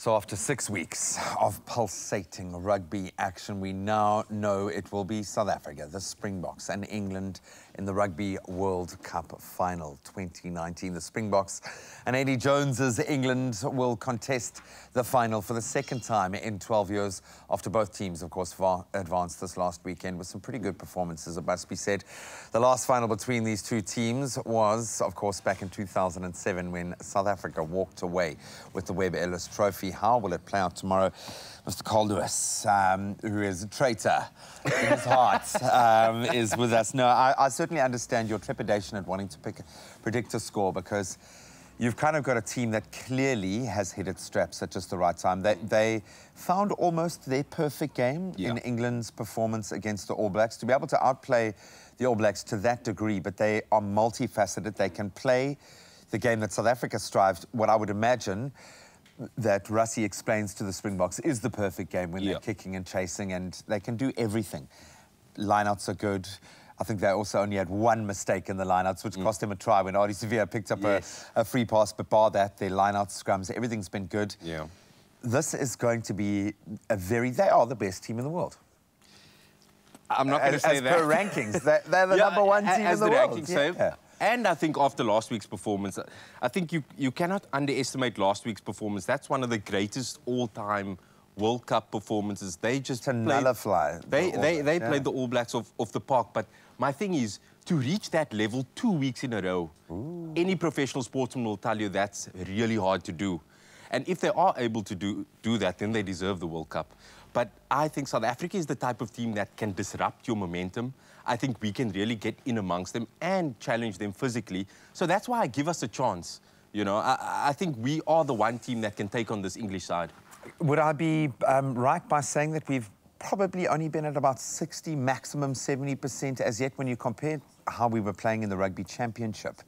So after 6 weeks of pulsating rugby action, we now know it will be South Africa, the Springboks, and England in the Rugby World Cup final 2019. The Springboks and Eddie Jones's England will contest the final for the second time in 12 years after both teams, of course, advanced this last weekend with some pretty good performances, it must be said. The last final between these two teams was, of course, back in 2007 when South Africa walked away with the Webb Ellis Trophy. How will it play out tomorrow? Mr. Carl Lewis, who is a traitor in his heart, is with us. No, I certainly understand your trepidation at wanting to predict a score, because you've kind of got a team that clearly has hit its straps at just the right time. They found almost their perfect game in England's performance against the All Blacks, to be able to outplay the All Blacks to that degree, but they are multifaceted. They can play the game that South Africa strives, what I would imagine that Rassie explains to the Springboks is the perfect game when they're kicking and chasing, and they can do everything. Lineouts are good. I think they also only had one mistake in the lineouts, which cost him a try when Ardie Severe picked up a free pass, but bar that, their lineout scrums, everything's been good. Yeah. This is going to be they are the best team in the world. I'm not going to say that. As per rankings, they're the number one team in the world. And I think after last week's performance, I think you cannot underestimate last week's performance. That's one of the greatest all-time World Cup performances. They just nullify. They played the All Blacks off the park. But my thing is, to reach that level 2 weeks in a row, any professional sportsman will tell you that's really hard to do. And if they are able to do that, then they deserve the World Cup. But I think South Africa is the type of team that can disrupt your momentum. I think we can really get in amongst them and challenge them physically. So that's why I give us a chance. You know, I think we are the one team that can take on this English side. Would I be right by saying that we've probably only been at about 60, maximum 70% as yet when you compare how we were playing in the Rugby Championship?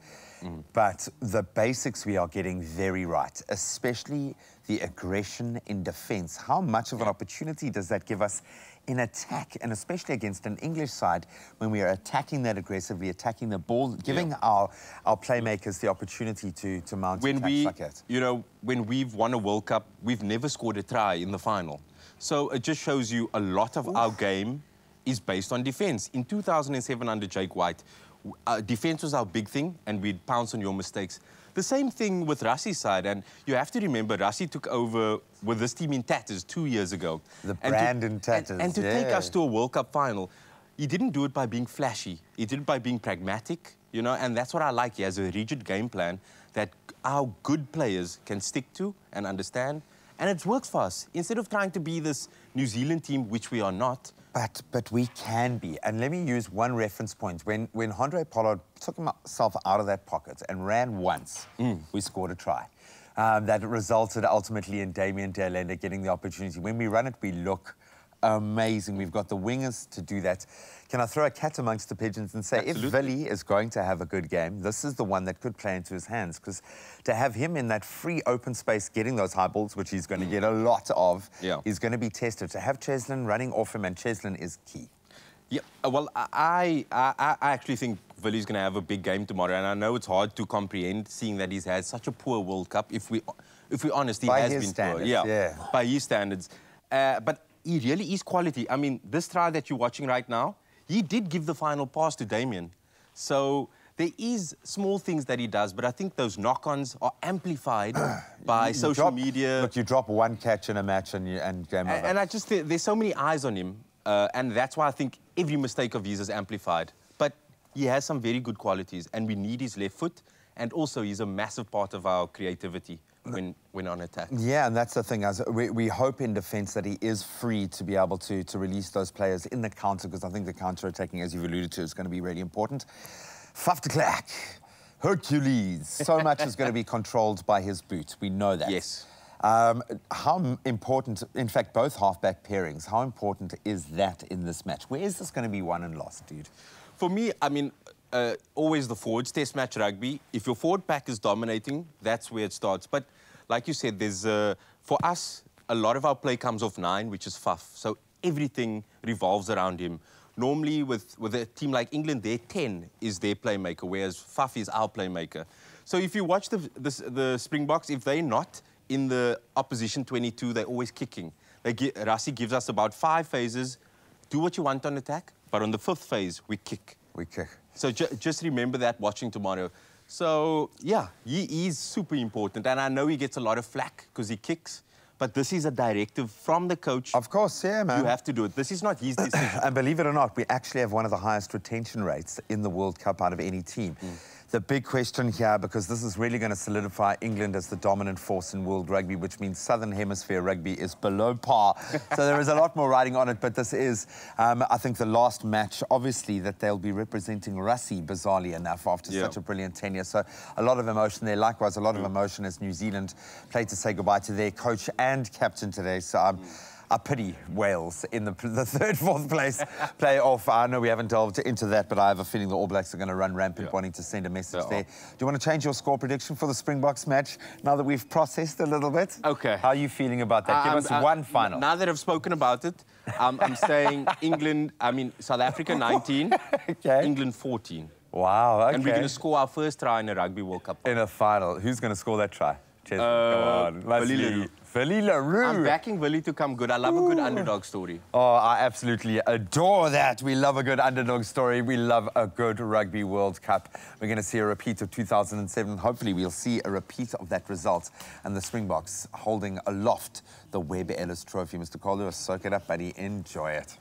But the basics we are getting very right, especially the aggression in defence. How much of an opportunity does that give us in attack, and especially against an English side when we are attacking that aggressively, attacking the ball, giving our playmakers the opportunity to mount attacks like that? You know, when we've won a World Cup, we've never scored a try in the final. So it just shows you a lot of our game is based on defence. In 2007 under Jake White, defence was our big thing, and we'd pounce on your mistakes. The same thing with Rassie's side, and you have to remember, Rassie took over with this team in tatters 2 years ago. The brand in tatters, And to take us to a World Cup final, he didn't do it by being flashy. He did it by being pragmatic, you know, and that's what I like. He has a rigid game plan that our good players can stick to and understand, and it works for us. Instead of trying to be this New Zealand team, which we are not. But we can be. And let me use one reference point. When Handré Pollard took himself out of that pocket and ran once, we scored a try. That resulted ultimately in Damian de Allende getting the opportunity. When we run it, we look amazing. We've got the wingers to do that. Can I throw a cat amongst the pigeons and say, if Willie is going to have a good game, this is the one that could play into his hands, because to have him in that free open space getting those high balls, which he's going to get a lot of, is going to be tested. To have Cheslin running off him, and Cheslin is key. Yeah, well, I actually think Willie's going to have a big game tomorrow, and I know it's hard to comprehend, seeing that he's had such a poor World Cup. If we're honest, he has been poor. Yeah, by his standards. But he really is quality. I mean, this try that you're watching right now, he did give the final pass to Damian. So there is small things that he does, but I think those knock-ons are amplified by social media. Look, you drop one catch in a match and game over. And I just think there's so many eyes on him, and that's why I think every mistake of his is amplified. But he has some very good qualities, and we need his left foot, and also he's a massive part of our creativity when on attack. Yeah, and that's the thing. We hope in defence that he is free to be able to release those players in the counter, because I think the counter-attacking, as you've alluded to, is going to be really important. Faf de Klerk, Hercules. So much is going to be controlled by his boot. We know that. Yes. How important, in fact, both halfback pairings, how important is that in this match? Where is this going to be won and lost, dude? For me, I mean, always the forwards. Test match rugby, if your forward pack is dominating, that's where it starts. But like you said, there's for us, a lot of our play comes off 9, which is Faf. So everything revolves around him. Normally, with a team like England, their 10 is their playmaker, whereas Faf is our playmaker. So if you watch the Springboks, if they're not in the opposition 22, they're always kicking. Rassie gives us about 5 phases. Do what you want on attack, but on the 5th phase, we kick. We kick. So just remember that watching tomorrow. So, yeah, he is super important. And I know he gets a lot of flack because he kicks. But this is a directive from the coach. Of course, yeah, man. You have to do it. This is not his decision. And believe it or not, we actually have one of the highest retention rates in the World Cup out of any team. The big question here, because this is really going to solidify England as the dominant force in world rugby, which means Southern Hemisphere rugby is below par. So there is a lot more riding on it, but this is, I think, the last match, obviously, that they'll be representing Rassie, bizarrely enough, after such a brilliant tenure. So a lot of emotion there. Likewise, a lot of emotion as New Zealand played to say goodbye to their coach and captain today. So I pity Wales in the 3rd, 4th place playoff. I know we haven't delved into that, but I have a feeling the All Blacks are going to run rampant, wanting to send a message there. Do you want to change your score prediction for the Springboks match now that we've processed a little bit? Okay. How are you feeling about that? Give us one final. Now that I've spoken about it, I'm saying South Africa 19, England 14. Wow, okay. And we're going to score our first try in a Rugby World Cup. In a final. Who's going to score that try? Come on. Willie le Roux. I'm backing Willie to come good. I love a good underdog story. Oh, I absolutely adore that. We love a good underdog story. We love a good Rugby World Cup. We're going to see a repeat of 2007. Hopefully, we'll see a repeat of that result. And the Springboks holding aloft the Webb Ellis Trophy. Mr. Calder, soak it up, buddy. Enjoy it.